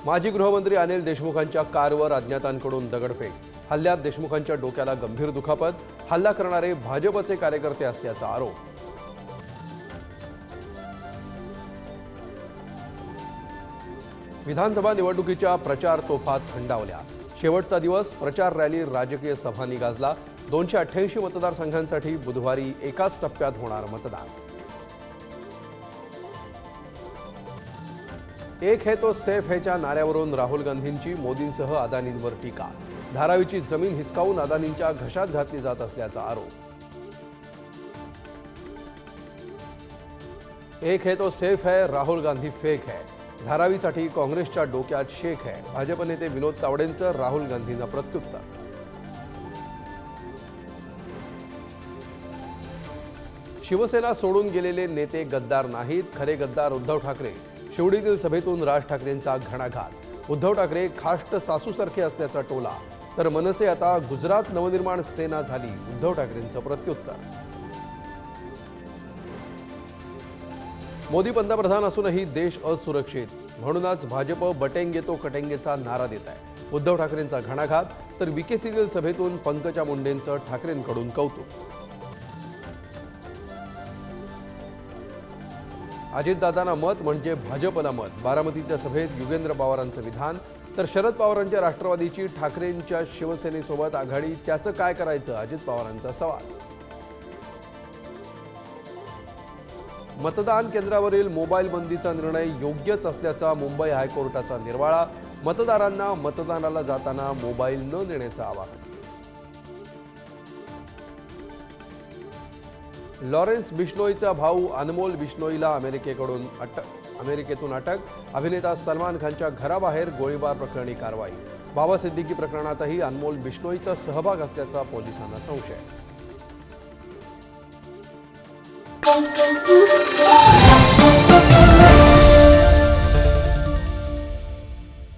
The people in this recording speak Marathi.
माजी गृहमंत्री अनिल देशमुखांच्या कारवर अज्ञातांकडून दगडफेक। हल्ल्यात देशमुखांच्या डोक्याला गंभीर दुखापत। हल्ला करणारे भाजपचे कार्यकर्ते असल्याचा आरोप। विधानसभा निवडणुकीच्या प्रचार तोफा थंडावल्या। शेवटचा दिवस, प्रचार रॅली, राजकीय सभांनी गाजला। 288 मतदारसंघांसाठी बुधवारी एकाच टप्प्यात होणार मतदान। एक है तो सेफ हैच्या नाऱ्यावरून राहुल गांधींची मोदींसह अदानींवर टीका। धारावीची जमीन हिसकावून अदानींच्या घशात घातली जात असल्याचा आरोप। एक है तो सेफ है, राहुल गांधी फेक है। धारावीसाठी काँग्रेसच्या डोक्यात शेक है। भाजप नेते विनोद तावडेंचं राहुल गांधींना प्रत्युत्तर। शिवसेना सोडून गेलेले नेते गद्दार नाहीत, खरे गद्दार उद्धव ठाकरे। शिवडीतील सभेतून राज ठाकरेंचा घणाघात। उद्धव ठाकरे खाष्ट सासूसारखे असल्याचा टोला, तर मनसे आता गुजरात नवनिर्माण सेना झाली, उद्धव ठाकरेंचं प्रत्युत्तर। मोदी पंतप्रधान असूनही देश असुरक्षित, म्हणूनच भाजप बटेंगे तो कटेंगेचा नारा देत आहे। उद्धव ठाकरेंचा घणाघात, तर बीकेसीतील सभेतून पंकजा मुंडेंचं ठाकरेंकडून कौतुक। अजितदादांना मत म्हणजे भाजपला मत। बारामतीच्या सभेत युगेंद्र पवारांचं विधान, तर शरद पवारांच्या राष्ट्रवादीची ठाकरेंच्या शिवसेनेसोबत आघाडी, त्याचं काय करायचं, अजित पवारांचा सवाल। मतदान केंद्रावरील मोबाईल बंदीचा निर्णय योग्यच असल्याचा मुंबई हायकोर्टाचा निर्वाळा। मतदारांना मतदानाला जाताना मोबाईल न नेण्याचं आवाहन। लॉरेन्स बिश्नोईचा भाऊ अनमोल बिश्नोईला अमेरिकेतून अटक। अभिनेता सलमान खानच्या घराबाहेर गोळीबार प्रकरणी कारवाई। बाबा सिद्दीकी प्रकरणातही अनमोल बिश्नोईचा सहभाग असल्याचा पोलिसांना संशय।